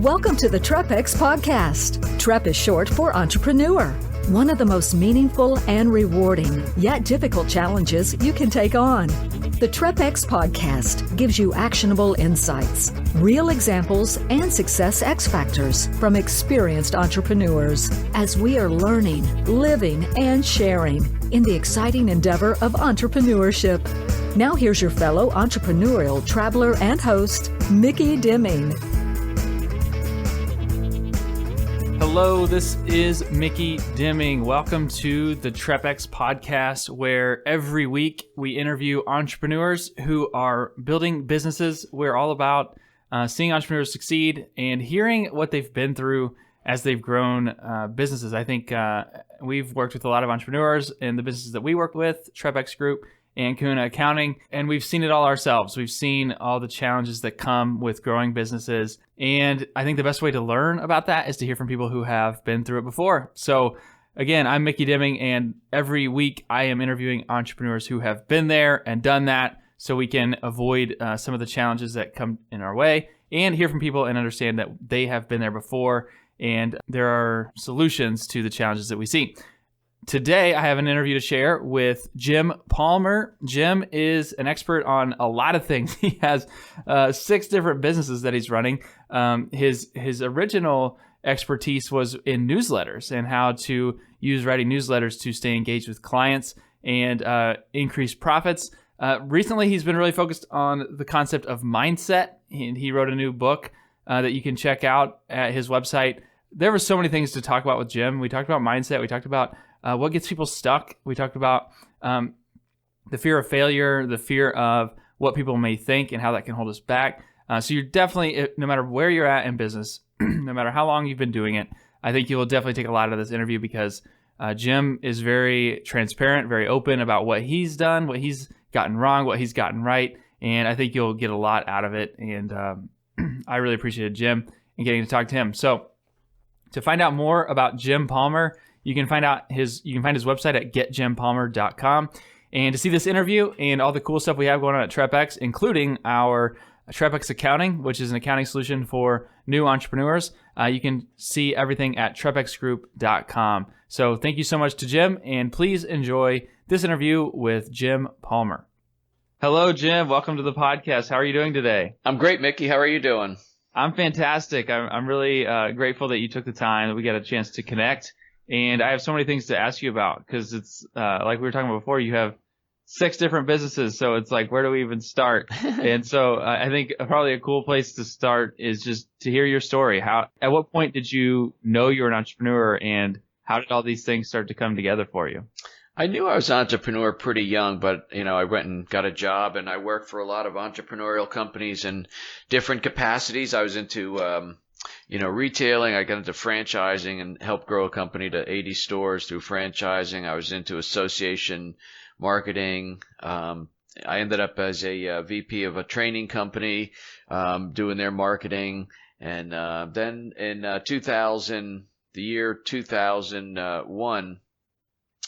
Welcome to the TREPX podcast. TREP is short for entrepreneur. One of the most meaningful and rewarding, yet difficult challenges you can take on. The TREPX podcast gives you actionable insights, real examples, and success X factors from experienced entrepreneurs as we are learning, living, and sharing in the exciting endeavor of entrepreneurship. Now here's your fellow entrepreneurial traveler and host, Micky Deming. Hello, this is Micky Deming. Welcome to the TREPX podcast, where every week we interview entrepreneurs who are building businesses. We're all about seeing entrepreneurs succeed and hearing what they've been through as they've grown businesses. I think we've worked with a lot of entrepreneurs in the businesses that we work with, TREPX Group and Kuna Accounting, and we've seen it all ourselves. We've seen all the challenges that come with growing businesses, and I think the best way to learn about that is to hear from people who have been through it before. So again, I'm Micky Deming, and every week I am interviewing entrepreneurs who have been there and done that so we can avoid some of the challenges that come in our way and hear from people and understand that they have been there before and there are solutions to the challenges that we see. Today, I have an interview to share with Jim Palmer. Jim is an expert on a lot of things. He has 6 different businesses that he's running. His original expertise was in newsletters and how to use writing newsletters to stay engaged with clients and increase profits. Recently, he's been really focused on the concept of mindset. He wrote a new book that you can check out at his website. There were so many things to talk about with Jim. We talked about mindset. We talked about what gets people stuck. We talked about the fear of failure, the fear of what people may think and how that can hold us back. So you're definitely, no matter where you're at in business, no matter how long you've been doing it, I think you will definitely take a lot out of this interview because Jim is very transparent, very open about what he's done, what he's gotten wrong, what he's gotten right. And I think you'll get a lot out of it. And I really appreciated Jim and getting to talk to him. So to find out more about Jim Palmer, you can find his website at getjimpalmer.com. And to see this interview and all the cool stuff we have going on at TREPX, including our TREPX Accounting, which is an accounting solution for new entrepreneurs, you can see everything at trepxgroup.com. So thank you so much to Jim, and please enjoy this interview with Jim Palmer. Hello, Jim. Welcome to the podcast. How are you doing today? I'm great, Micky. How are you doing? I'm fantastic. I'm really grateful that you took the time, that we got a chance to connect. And I have so many things to ask you about because it's like we were talking about before, you have 6 different businesses. So it's like, where do we even start? And so I think probably a cool place to start is just to hear your story. At what point did you know you were an entrepreneur, and how did all these things start to come together for you? I knew I was an entrepreneur pretty young, but, I went and got a job and I worked for a lot of entrepreneurial companies in different capacities. I was into retailing. I got into franchising and helped grow a company to 80 stores through franchising. I was into association marketing. I ended up as a VP of a training company, doing their marketing. And then in the year 2001,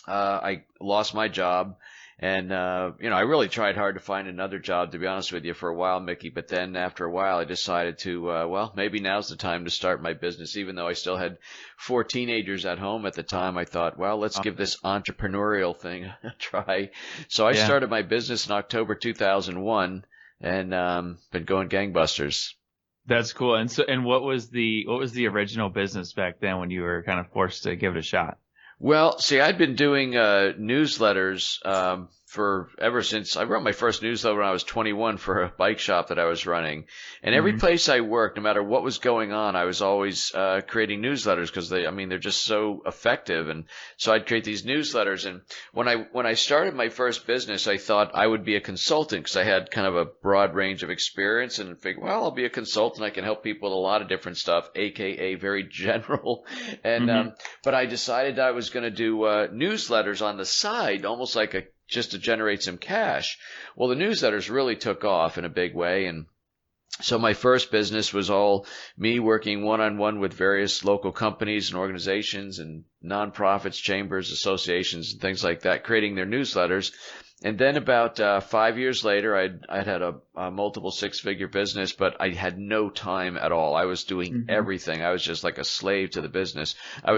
I lost my job. And, I really tried hard to find another job, to be honest with you, for a while, Micky. But then after a while, I decided to, maybe now's the time to start my business. Even though I still had 4 teenagers at home at the time, I thought, well, let's give this entrepreneurial thing a try. So I started my business in October 2001 and been going gangbusters. That's cool. And what was the original business back then when you were kind of forced to give it a shot? Well, see, I'd been doing newsletters for ever since I wrote my first newsletter when I was 21 for a bike shop that I was running. And every place I worked, no matter what was going on, I was always creating newsletters because they're just so effective. And so I'd create these newsletters. And when I started my first business, I thought I would be a consultant because I had kind of a broad range of experience and figured, well, I'll be a consultant. I can help people with a lot of different stuff, AKA very general. And but I decided I was going to do newsletters on the side, almost like just to generate some cash. Well, the newsletters really took off in a big way. And so my first business was all me working one-on-one with various local companies and organizations and nonprofits, chambers, associations, and things like that, creating their newsletters. And then about 5 years later, I'd had a multiple six-figure business, but I had no time at all. I was doing everything. I was just like a slave to the business. I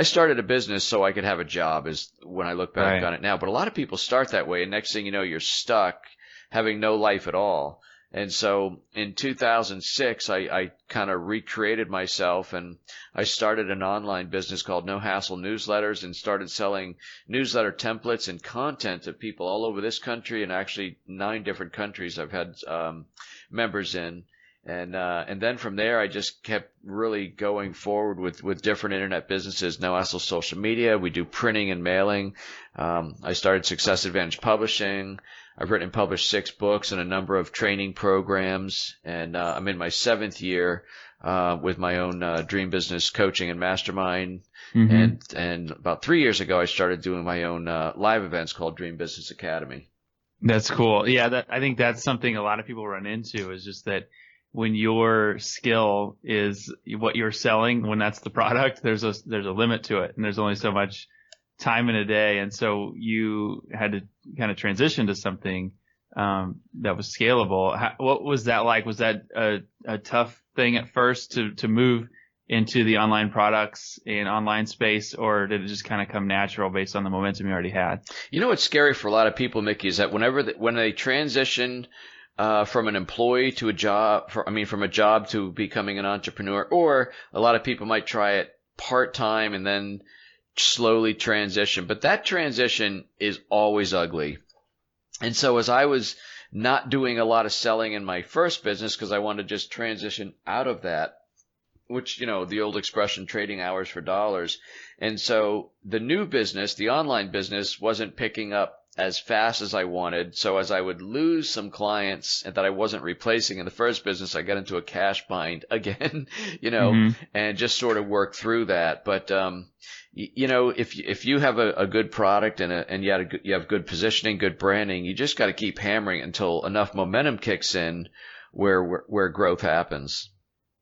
started a business so I could have a job, is when I look back on it now. But a lot of people start that way, and next thing you know, you're stuck having no life at all. And so in 2006, I kind of recreated myself, and I started an online business called No Hassle Newsletters, and started selling newsletter templates and content to people all over this country, and actually 9 different countries I've had members in. And then from there, I just kept really going forward with different internet businesses. No Hassle Social Media. We do printing and mailing. I started Success Advantage Publishing. I've written and published 6 books and a number of training programs, and I'm in my 7th year with my own dream business coaching and mastermind. And about 3 years ago, I started doing my own live events called Dream Business Academy. That's cool. Yeah, I think that's something a lot of people run into, is just that when your skill is what you're selling, when that's the product, there's a limit to it, and there's only so much time in a day. And so you had to kind of transition to something that was scalable. What was that like? Was that a tough thing at first to move into the online products and online space, or did it just kind of come natural based on the momentum you already had? You know what's scary for a lot of people, Mickey, is that when they transition from an employee to a job, from a job to becoming an entrepreneur, or a lot of people might try it part-time and then slowly transition, but that transition is always ugly. And so as I was not doing a lot of selling in my first business, because I wanted to just transition out of that, which, the old expression, trading hours for dollars. And so the new business, the online business, wasn't picking up as fast as I wanted. So as I would lose some clients that I wasn't replacing in the first business, I got into a cash bind again, and just sort of work through that. But, if you have a good product and you have good positioning, good branding, you just got to keep hammering until enough momentum kicks in where growth happens.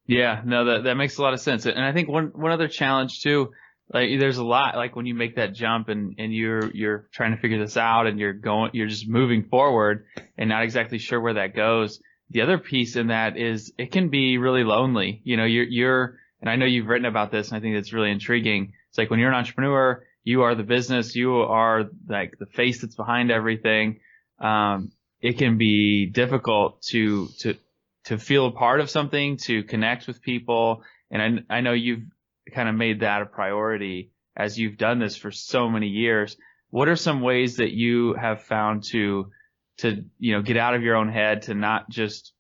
Yeah, no, that makes a lot of sense. And I think one other challenge too, like there's a lot, like when you make that jump and you're trying to figure this out and you're just moving forward and not exactly sure where that goes. The other piece in that is it can be really lonely. And I know you've written about this, and I think it's really intriguing. It's like when you're an entrepreneur, you are the business, you are like the face that's behind everything. It can be difficult to feel a part of something, to connect with people. And I know you've kind of made that a priority as you've done this for so many years. What are some ways that you have found to get out of your own head, to not just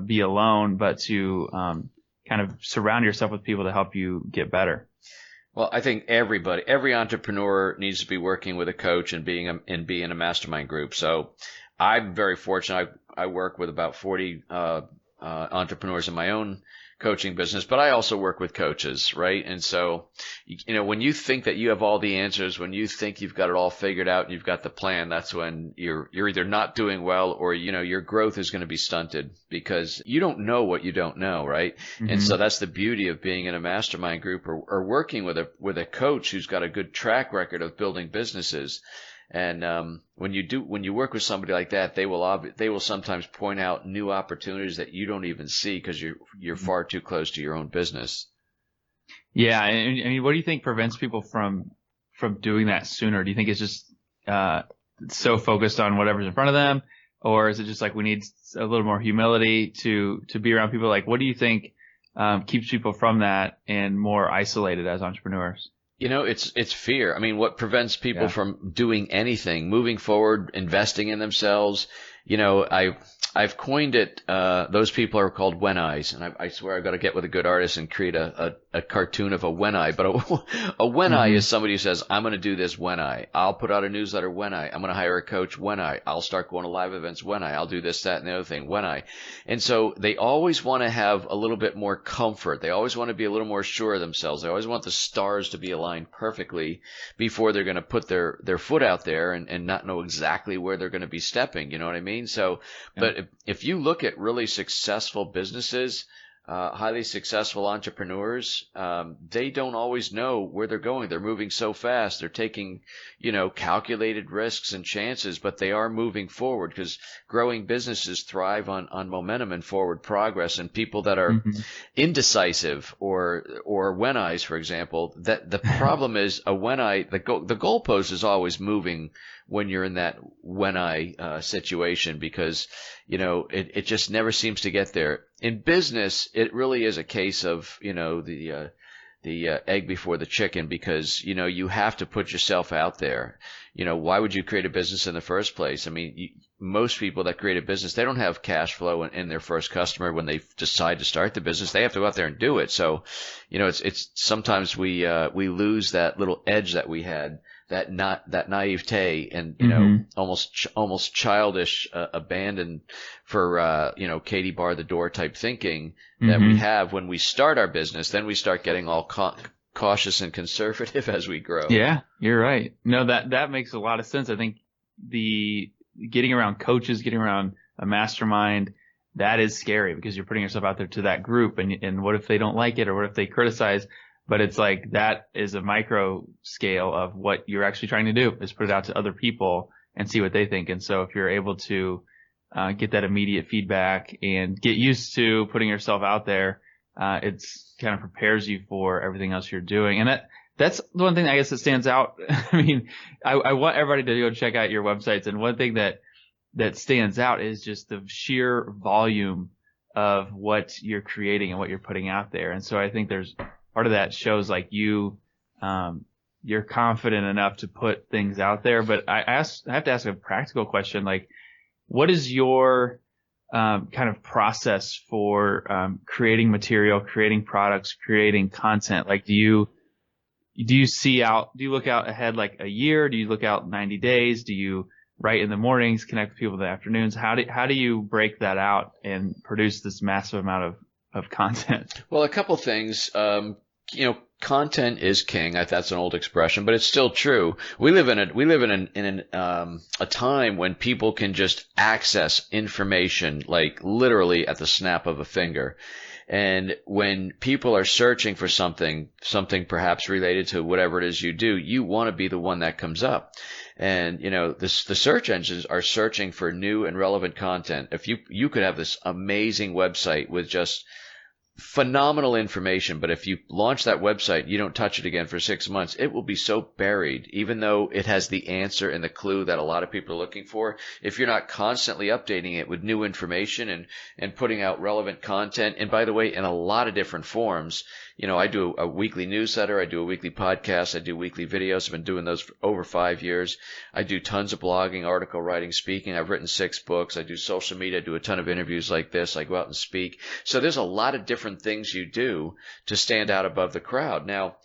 be alone, but to kind of surround yourself with people to help you get better? Well, I think every entrepreneur needs to be working with a coach and be in a mastermind group. So I'm very fortunate. I work with about 40 entrepreneurs in my own coaching business, but I also work with coaches, right? And so, when you think that you have all the answers, when you think you've got it all figured out and you've got the plan, that's when you're either not doing well, or, your growth is going to be stunted because you don't know what you don't know, right? And so that's the beauty of being in a mastermind group or working with a coach who's got a good track record of building businesses. And when you work with somebody like that, they will sometimes point out new opportunities that you don't even see because you're far too close to your own business. Yeah, I mean, what do you think prevents people from doing that sooner? Do you think it's just so focused on whatever's in front of them, or is it just like we need a little more humility to be around people? Like, what do you think keeps people from that and more isolated as entrepreneurs? It's fear. I mean, what prevents people from doing anything, moving forward, investing in themselves? I've coined it. Those people are called when I's, and I swear I've got to get with a good artist and create a cartoon of a when I. But a when I is somebody who says, I'm going to do this when I'll put out a newsletter when I'm going to hire a coach when I'll start going to live events when I'll do this, that, and the other thing when And so they always want to have a little bit more comfort. They always want to be a little more sure of themselves. They always want the stars to be aligned perfectly before they're going to put their foot out there and not know exactly where they're going to be stepping. You know what I mean? So, but if you look at really successful businesses, highly successful entrepreneurs, they don't always know where they're going. They're moving so fast. They're taking, calculated risks and chances, but they are moving forward because growing businesses thrive on momentum and forward progress. And people that are indecisive or when-eyes, for example, that the problem is the goalpost is always moving when you're in that when-eye situation because, it just never seems to get there. In business, it really is a case of, the egg before the chicken because, you have to put yourself out there. Why would you create a business in the first place? I mean, most people that create a business, they don't have cash flow in their first customer when they decide to start the business. They have to go out there and do it. So, it's sometimes we lose that little edge that we had. That naivete and almost childish abandon for Katie bar the door type thinking that we have when we start our business. Then we start getting all cautious and conservative as we grow. Yeah, you're right. No, that makes a lot of sense. I think the getting around coaches, getting around a mastermind, that is scary because you're putting yourself out there to that group, and what if they don't like it or what if they criticize? But it's like that is a micro scale of what you're actually trying to do is put it out to other people and see what they think. And so if you're able to get that immediate feedback and get used to putting yourself out there, it's kind of prepares you for everything else you're doing. And that's the one thing I guess that stands out. I mean, I want everybody to go check out your websites. And one thing that stands out is just the sheer volume of what you're creating and what you're putting out there. And so I think there's part of that shows like you're confident enough to put things out there. But I have to ask a practical question. Like, what is your kind of process for creating material, creating products, creating content? Like, do you look out ahead like a year? Do you look out 90 days? Do you write in the mornings, connect with people in the afternoons? How do you break that out and produce this massive amount of content? Well, a couple things. Content is king. That's an old expression, but it's still true. We live in a time when people can just access information like literally at the snap of a finger. And when people are searching for something perhaps related to whatever it is you do, you want to be the one that comes up. And, the search engines are searching for new and relevant content. If you could have this amazing website with just phenomenal information, but if you launch that website, you don't touch it again for 6 months, it will be so buried, even though it has the answer and the clue that a lot of people are looking for. If you're not constantly updating it with new information and putting out relevant content, and by the way, in a lot of different forms, I do a weekly newsletter, I do a weekly podcast, I do weekly videos. I've been doing those for over 5 years. I do tons of blogging, article writing, speaking. I've written 6 books. I do social media. I do a ton of interviews like this. I go out and speak. So there's a lot of different things you do to stand out above the crowd. Now,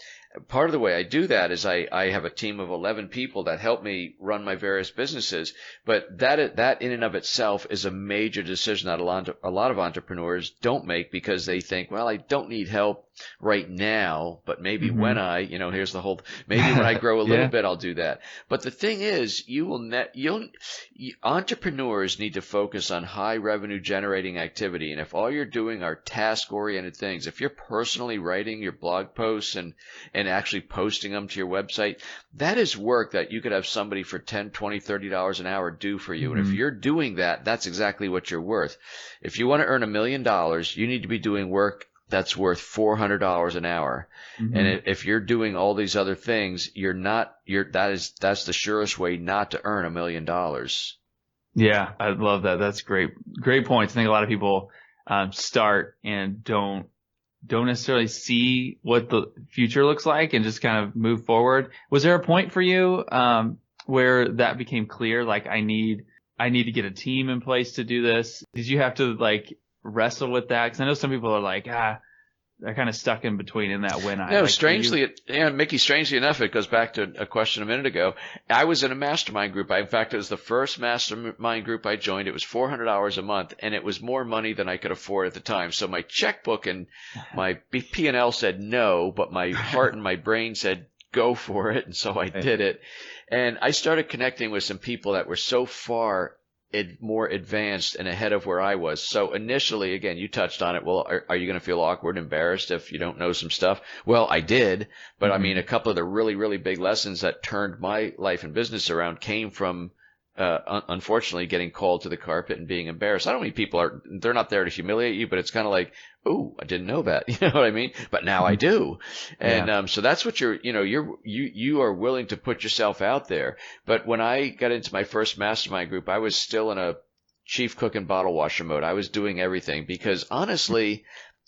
part of the way I do that is I have a team of 11 people that help me run my various businesses, but that in and of itself is a major decision that a lot of entrepreneurs don't make because they think, well, I don't need help right now, but maybe when here's the whole, maybe when I grow a little bit, I'll do that. But the thing is, entrepreneurs need to focus on high revenue generating activity. And if all you're doing are task oriented things, if you're personally writing your blog posts and actually posting them to your website, that is work that you could have somebody for $10, $20, $30 an hour do for you. And if you're doing that, that's exactly what you're worth. If you want to earn $1 million, you need to be doing work that's worth $400 an hour. And if you're doing all these other things, that's the surest way not to earn $1 million. Yeah, I love that. That's great. Great points. I think a lot of people start and don't necessarily see what the future looks like and just kind of move forward. Was there a point for you where that became clear? Like, I need to get a team in place to do this. Did you have to wrestle with that? Because I know some people are like, they're kind of stuck in between in that when I. No, Mickey, strangely enough, it goes back to a question a minute ago. I was in a mastermind group. In fact, it was the first mastermind group I joined. It was $400 a month, and it was more money than I could afford at the time. So my checkbook and my P&L said no, but my heart and my brain said go for it, and so I did it. And I started connecting with some people that were so far more advanced and ahead of where I was. So initially, again, you touched on it. Well, are you going to feel awkward, embarrassed if you don't know some stuff? Well, I did. But I mean, a couple of the really, really big lessons that turned my life and business around came from unfortunately getting called to the carpet and being embarrassed. I don't mean people they're not there to humiliate you, but it's kind of like, oh, I didn't know that. You know what I mean? But now I do. And so that's what you are willing to put yourself out there. But when I got into my first mastermind group, I was still in a chief cook and bottle washer mode. I was doing everything because honestly,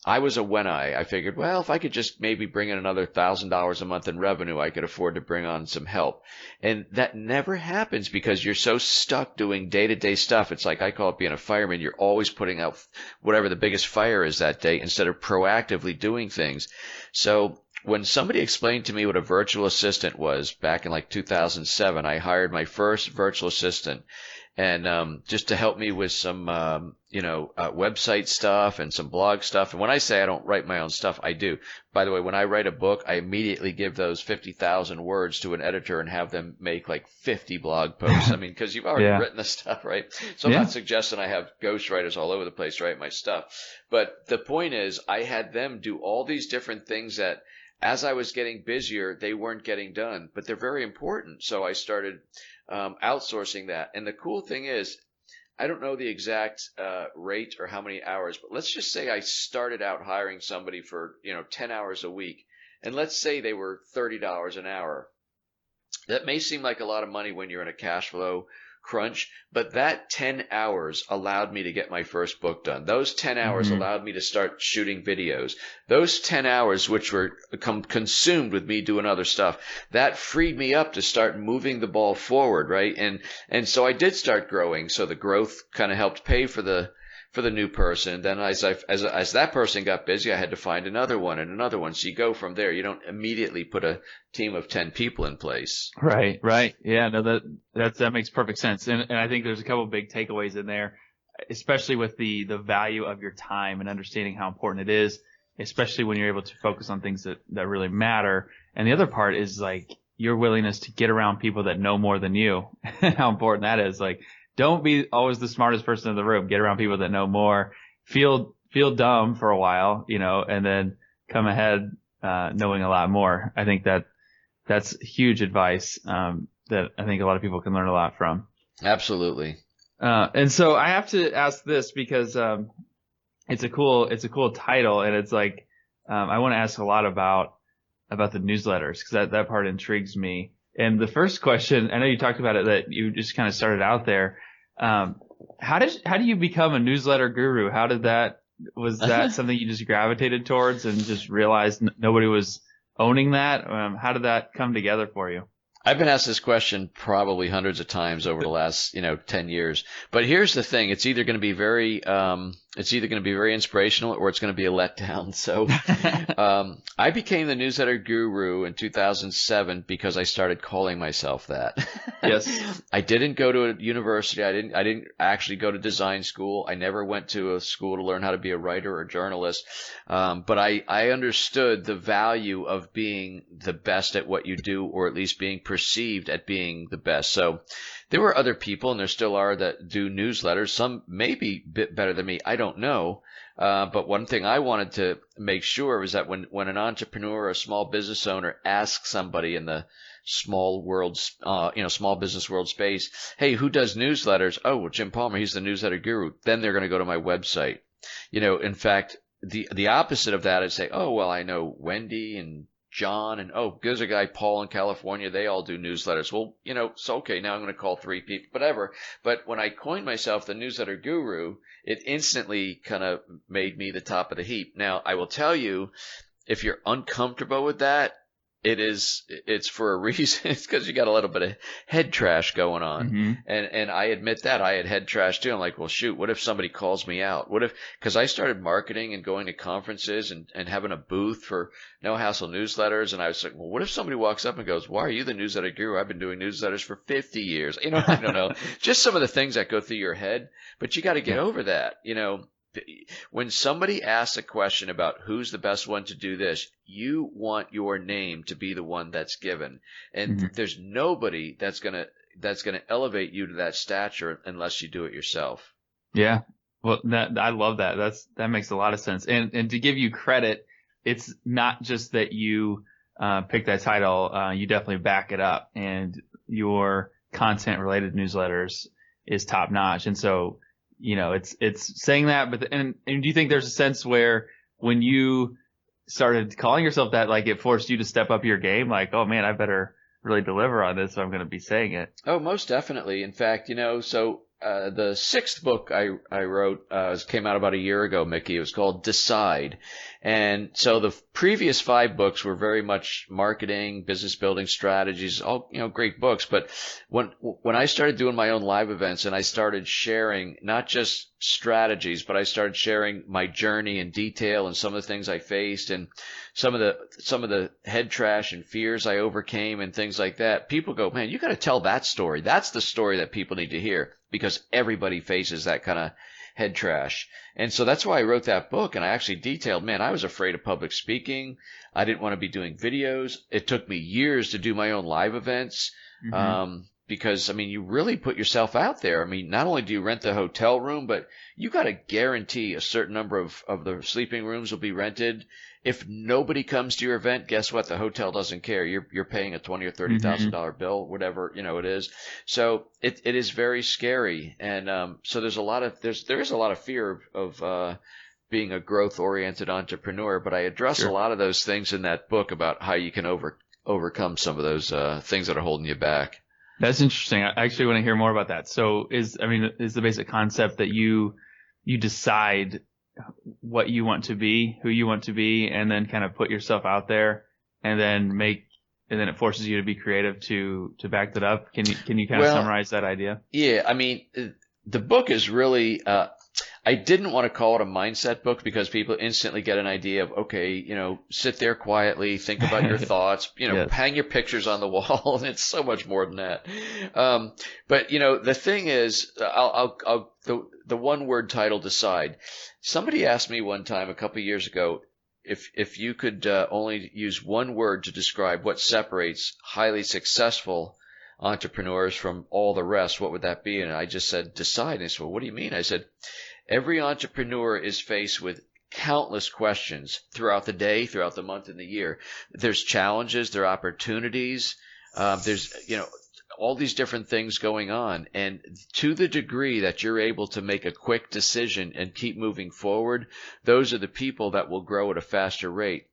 I was I figured, well, if I could just maybe bring in another $1,000 a month in revenue, I could afford to bring on some help. And that never happens because you're so stuck doing day-to-day stuff. It's like I call it being a fireman. You're always putting out whatever the biggest fire is that day instead of proactively doing things. So when somebody explained to me what a virtual assistant was back in like 2007, I hired my first virtual assistant. And just to help me with some, website stuff and some blog stuff. And when I say I don't write my own stuff, I do. By the way, when I write a book, I immediately give those 50,000 words to an editor and have them make like 50 blog posts. I mean, because you've already written the stuff, right? So I'm not suggesting I have ghostwriters all over the place write my stuff. But the point is, I had them do all these different things that, as I was getting busier, they weren't getting done, but they're very important. So I started outsourcing that. And the cool thing is, I don't know the exact rate or how many hours, but let's just say I started out hiring somebody for 10 hours a week, and let's say they were $30 an hour. That may seem like a lot of money when you're in a cash flow crunch, but that 10 hours allowed me to get my first book done. Those 10 hours allowed me to start shooting videos. Those 10 hours, which were consumed with me doing other stuff, that freed me up to start moving the ball forward, right? And so I did start growing. So the growth kind of helped pay for the new person. Then as that person got busy, I had to find another one and another one. So you go from there. You don't immediately put a team of 10 people in place. Right. Yeah, no, that makes perfect sense. And I think there's a couple of big takeaways in there, especially with the value of your time and understanding how important it is, especially when you're able to focus on things that really matter. And the other part is like your willingness to get around people that know more than you, how important that is. Like, don't be always the smartest person in the room. Get around people that know more. Feel dumb for a while, and then come ahead knowing a lot more. I think that's huge advice that I think a lot of people can learn a lot from. Absolutely. And so I have to ask this because it's a cool title, and it's like I want to ask a lot about the newsletters because that part intrigues me. And the first question, I know you talked about it, that you just kind of started out there. How do you become a newsletter guru? Was that something you just gravitated towards and just realized nobody was owning that? How did that come together for you? I've been asked this question probably hundreds of times over the last 10 years. But here's the thing: it's either going to be very inspirational or it's going to be a letdown. So I became the newsletter guru in 2007 because I started calling myself that. Yes. I didn't go to a university. I didn't actually go to design school. I never went to a school to learn how to be a writer or journalist. But I understood the value of being the best at what you do, or at least being perceived at being the best. So there were other people, and there still are, that do newsletters. Some may be a bit better than me. I don't know. But one thing I wanted to make sure was that when an entrepreneur or a small business owner asks somebody in the small business world space, hey, who does newsletters? Oh, well, Jim Palmer, he's the newsletter guru. Then they're going to go to my website. In fact, the opposite of that is say, oh, well, I know Wendy and John, and there's a guy, Paul, in California. They all do newsletters. Well, so okay, now I'm going to call 3 people, whatever. But when I coined myself the newsletter guru, it instantly kind of made me the top of the heap. Now, I will tell you, if you're uncomfortable with that, it's for a reason. It's because you got a little bit of head trash going on. Mm-hmm. And I admit that I had head trash too. I'm like, well, shoot, what if somebody calls me out? Because I started marketing and going to conferences and having a booth for No Hassle newsletters. And I was like, well, what if somebody walks up and goes, why are you the newsletter guru? I've been doing newsletters for 50 years. I don't know. Just some of the things that go through your head, but you got to get over that. When somebody asks a question about who's the best one to do this, you want your name to be the one that's given. And there's nobody that's going to that's going to elevate you to that stature unless you do it yourself. Yeah. Well, I love that. That makes a lot of sense. And to give you credit, it's not just that you picked that title. You definitely back it up, and your content related newsletters is top notch. And so, it's saying that, but and do you think there's a sense where when you started calling yourself that, like, it forced you to step up your game? Like, oh man, I better really deliver on this, so I'm going to be saying it. Oh, most definitely. In fact, so the sixth book I wrote came out about a year ago, Mickey. It was called Decide. And so the previous 5 books were very much marketing, business building strategies, all, great books. But when I started doing my own live events and I started sharing not just strategies, but I started sharing my journey in detail and some of the things I faced and some of the head trash and fears I overcame and things like that, people go, man, you got to tell that story. That's the story that people need to hear, because everybody faces that kind of head trash. And so that's why I wrote that book. And I actually detailed, man, I was afraid of public speaking. I didn't want to be doing videos. It took me years to do my own live events. Because, you really put yourself out there. Not only do you rent the hotel room, but you got to guarantee a certain number of the sleeping rooms will be rented. If nobody comes to your event, guess what? The hotel doesn't care. You're paying a $20,000 or $30,000 bill, whatever, it is. So it is very scary. And, so there is a lot of fear of being a growth oriented entrepreneur, but I address a lot of those things in that book about how you can overcome some of those, things that are holding you back. That's interesting. I actually want to hear more about that. So is the basic concept that you decide what you want to be, who you want to be, and then kind of put yourself out there, and then it forces you to be creative to back that up. Can you kind of summarize that idea? Yeah. The book is really, I didn't want to call it a mindset book because people instantly get an idea of, okay, sit there quietly, think about your thoughts, Yes. hang your pictures on the wall. And it's so much more than that. But the thing is, the one word title, Decide. Somebody asked me one time a couple of years ago, if you could only use one word to describe what separates highly successful entrepreneurs from all the rest, what would that be? And I just said, decide. And they said, well, what do you mean? I said, every entrepreneur is faced with countless questions throughout the day, throughout the month and the year. There's challenges, there are opportunities, there's, all these different things going on. And to the degree that you're able to make a quick decision and keep moving forward, those are the people that will grow at a faster rate.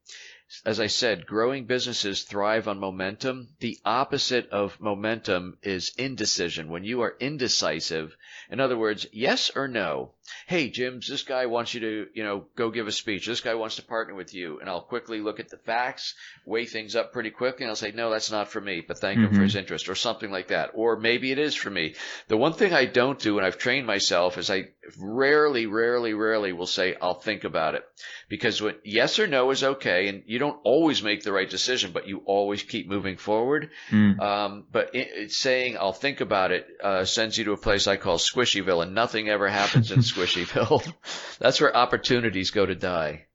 As I said, growing businesses thrive on momentum. The opposite of momentum is indecision. When you are indecisive, in other words, yes or no. Hey, Jim, this guy wants you to, go give a speech. This guy wants to partner with you. And I'll quickly look at the facts, weigh things up pretty quickly, and I'll say, no, that's not for me, but thank him for his interest, or something like that. Or maybe it is for me. The one thing I don't do, and I've trained myself, is I rarely will say, I'll think about it. Because when yes or no is okay, and you don't always make the right decision, but you always keep moving forward. But it's saying, I'll think about it, sends you to a place I call Squishyville, and nothing ever happens in Squishyville. That's where opportunities go to die.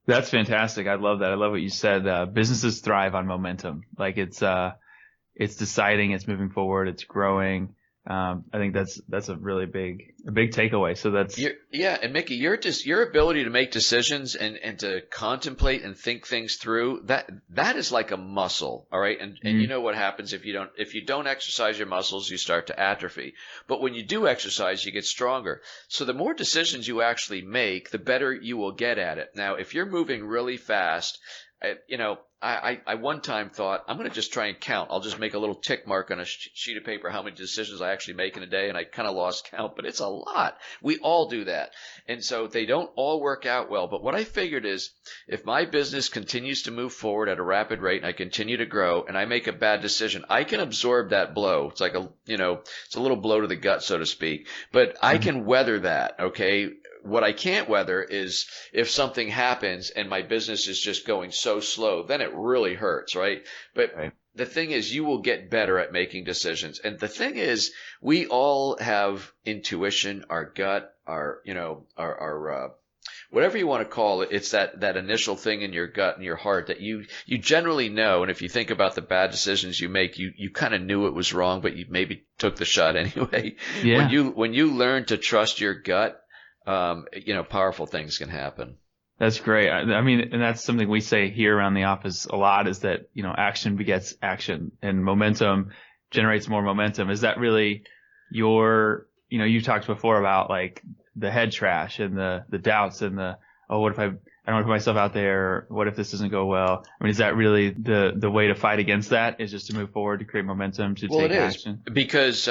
That's fantastic. I love that. I love what you said. Businesses thrive on momentum. Like it's deciding, it's moving forward, it's growing. I think that's a really big takeaway. So that's and Mickey, your ability to make decisions and to contemplate and think things through, that is like a muscle, all right? And you know what happens if you don't exercise your muscles, you start to atrophy. But when you do exercise, you get stronger. So the more decisions you actually make, the better you will get at it. Now, if you're moving really fast, I one time thought, I'm going to just try and count. I'll just make a little tick mark on a sheet of paper how many decisions I actually make in a day, and I kind of lost count, but it's a lot. We all do that. And so they don't all work out well. But what I figured is, if my business continues to move forward at a rapid rate and I continue to grow and I make a bad decision, I can absorb that blow. It's like it's a little blow to the gut, so to speak. But I can weather that, okay? What I can't weather is if something happens and my business is just going so slow, then it really hurts, right? But the thing is, you will get better at making decisions. And the thing is, we all have intuition, our gut, our whatever you want to call it, it's that initial thing in your gut and your heart that you generally know. And if you think about the bad decisions you make, you kind of knew it was wrong, but you maybe took the shot anyway. Yeah. When you learn to trust your gut, powerful things can happen. That's great. I mean, and that's something we say here around the office a lot, is that, action begets action, and momentum generates more momentum. Is that really you talked before about like the head trash and the doubts and what if I don't want to put myself out there? What if this doesn't go well? I mean, is that really the way to fight against that, is just to move forward, to create momentum, to take action? Because,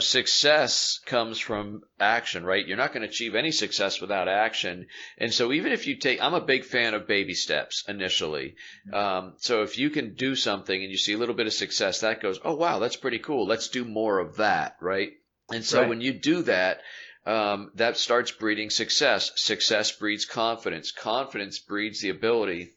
success comes from action, right? You're not going to achieve any success without action. And so even if I'm a big fan of baby steps initially. So if you can do something and you see a little bit of success, that goes, oh, wow, that's pretty cool. Let's do more of that, right? And so when you do that, that starts breeding success. Success breeds confidence. Confidence breeds the ability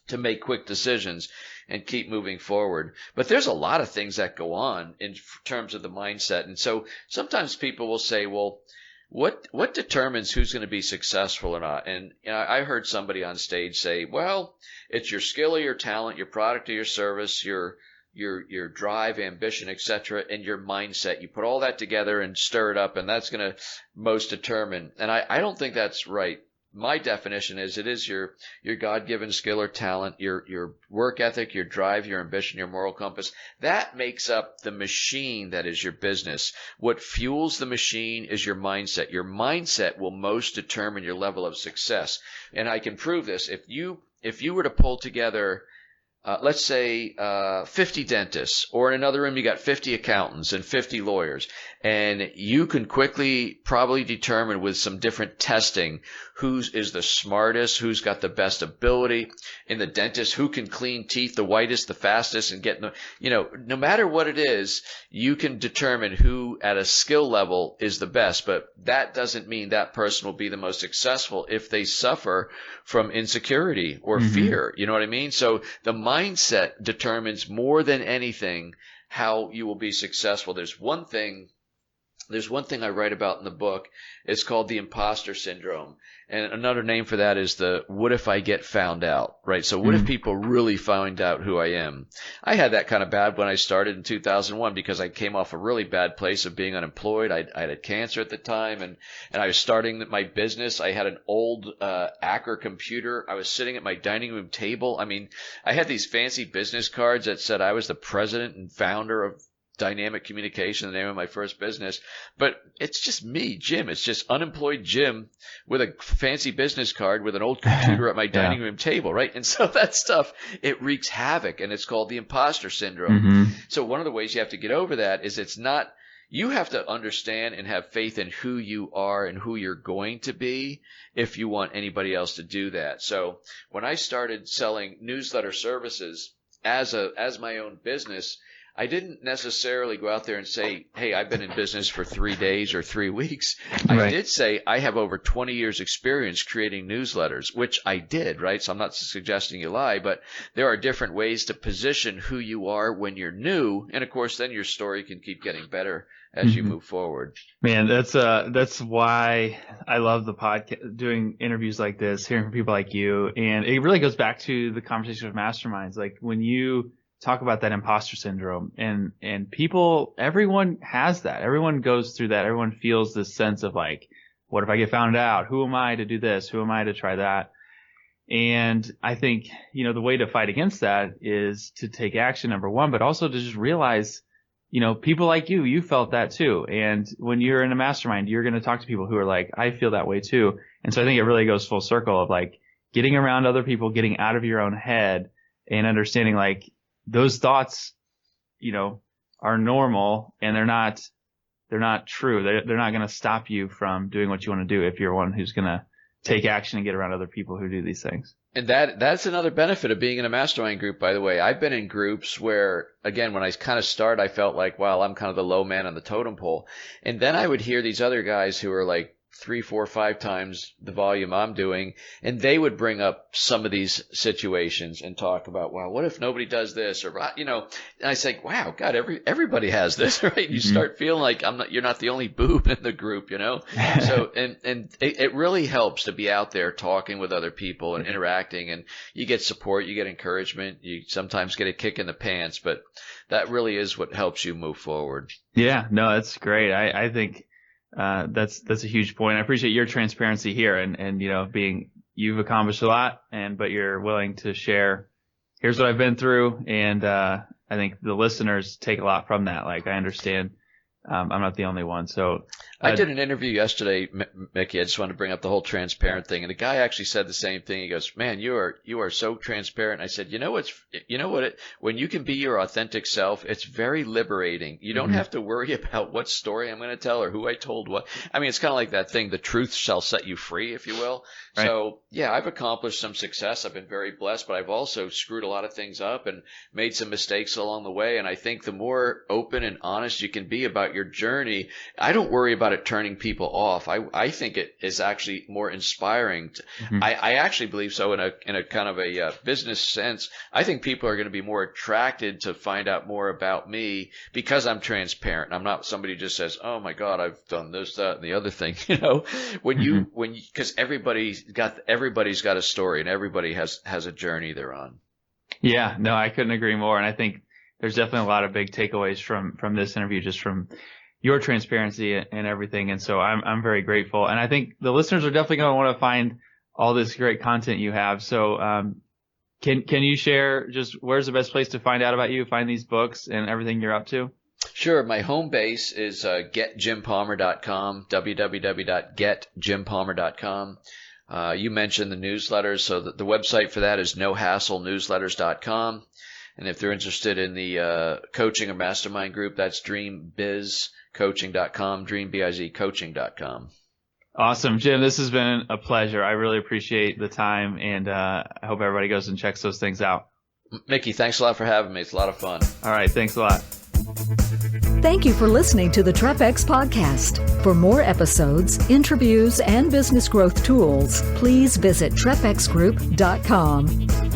to make quick decisions and keep moving forward. But there's a lot of things that go on in terms of the mindset. And so sometimes people will say, well, what determines who's going to be successful or not? And I heard somebody on stage say, well, it's your skill or your talent, your product or your service, your drive, ambition, etc., and your mindset. You put all that together and stir it up, and that's going to most determine. And I don't think that's right. My definition is it is your God-given skill or talent, your work ethic, your drive, your ambition, your moral compass. That makes up the machine that is your business. What fuels the machine is your mindset. Your mindset will most determine your level of success. And I can prove this. If you were to pull together let's say 50 dentists, or in another room you got 50 accountants and 50 lawyers, and you can quickly probably determine with some different testing is the smartest, who's got the best ability. In the dentist, who can clean teeth the whitest, the fastest, and get no matter what it is, you can determine who at a skill level is the best. But that doesn't mean that person will be the most successful if they suffer from insecurity or fear. You know what I mean? So the mindset determines more than anything how you will be successful. There's one thing I write about in the book. It's called the imposter syndrome. And another name for that is the what if I get found out, right? So what if people really find out who I am? I had that kind of bad when I started in 2001 because I came off a really bad place of being unemployed. I had cancer at the time, and I was starting my business. I had an old Acer computer. I was sitting at my dining room table. I mean, I had these fancy business cards that said I was the president and founder of Dynamic Communication, the name of my first business. But it's just me, Jim. It's just unemployed Jim with a fancy business card with an old computer at my dining room table, right? And so that stuff, it wreaks havoc, and it's called the imposter syndrome. So one of the ways you have to get over that is you have to understand and have faith in who you are and who you're going to be if you want anybody else to do that. So when I started selling newsletter services as my own business, I didn't necessarily go out there and say, hey, I've been in business for 3 days or 3 weeks. I did say I have over 20 years experience creating newsletters, which I did, right? So I'm not suggesting you lie, but there are different ways to position who you are when you're new. And of course, then your story can keep getting better as you move forward. Man, that's why I love the podcast, doing interviews like this, hearing from people like you. And it really goes back to the conversation with Masterminds. Like when you talk about that imposter syndrome, and people, everyone has that. Everyone goes through that. Everyone feels this sense of like, what if I get found out? Who am I to do this? Who am I to try that? And I think, the way to fight against that is to take action, number one, but also to just realize, people like you felt that too. And when you're in a mastermind, you're going to talk to people who are like, I feel that way too. And so I think it really goes full circle of like getting around other people, getting out of your own head, and understanding like, those thoughts, are normal, and they're not true. They're not going to stop you from doing what you want to do if you're one who's going to take action and get around other people who do these things. And that's another benefit of being in a mastermind group, by the way. I've been in groups where, again, when I kind of started, I felt like, wow, I'm kind of the low man on the totem pole. And then I would hear these other guys who are like 3, 4, 5 times the volume I'm doing, and they would bring up some of these situations and talk about, well, what if nobody does this, or and I say, wow, God, everybody has this, right? You start feeling like you're not the only boob in the group, So and it really helps to be out there talking with other people and interacting, and you get support, you get encouragement, you sometimes get a kick in the pants, but that really is what helps you move forward. Yeah, no, that's great. I think that's a huge point. I appreciate your transparency here, and you've accomplished a lot, but you're willing to share. Here's what I've been through, and I think the listeners take a lot from that. Like, I understand I'm not the only one. So I did an interview yesterday, Mickey. I just wanted to bring up the whole transparent thing, and the guy actually said the same thing. He goes, "Man, you are so transparent." And I said, when you can be your authentic self, it's very liberating. You don't have to worry about what story I'm going to tell or who I told what. I mean, it's kind of like that thing, the truth shall set you free, if you will. Right. So yeah, I've accomplished some success. I've been very blessed, but I've also screwed a lot of things up and made some mistakes along the way. And I think the more open and honest you can be about your journey, I don't worry about it turning people off. I think it is actually more inspiring. I actually believe so in a kind of a business sense. I think people are going to be more attracted to find out more about me because I'm transparent. I'm not somebody who just says, "Oh my God, I've done this, that, and the other thing." Because everybody's got a story and everybody has a journey they're on. Yeah, no, I couldn't agree more. And I think there's definitely a lot of big takeaways from this interview, just from your transparency and everything. And so I'm very grateful. And I think the listeners are definitely going to want to find all this great content you have. So can you share just where's the best place to find out about you, find these books and everything you're up to? Sure. My home base is getjimpalmer.com, www.getjimpalmer.com. You mentioned the newsletters, so the website for that is nohasslenewsletters.com. And if they're interested in the coaching or mastermind group, that's dreambizcoaching.com, dreambizcoaching.com. Awesome. Jim, this has been a pleasure. I really appreciate the time, and I hope everybody goes and checks those things out. Mickey, thanks a lot for having me. It's a lot of fun. All right. Thanks a lot. Thank you for listening to the TREPX podcast. For more episodes, interviews, and business growth tools, please visit trepxgroup.com.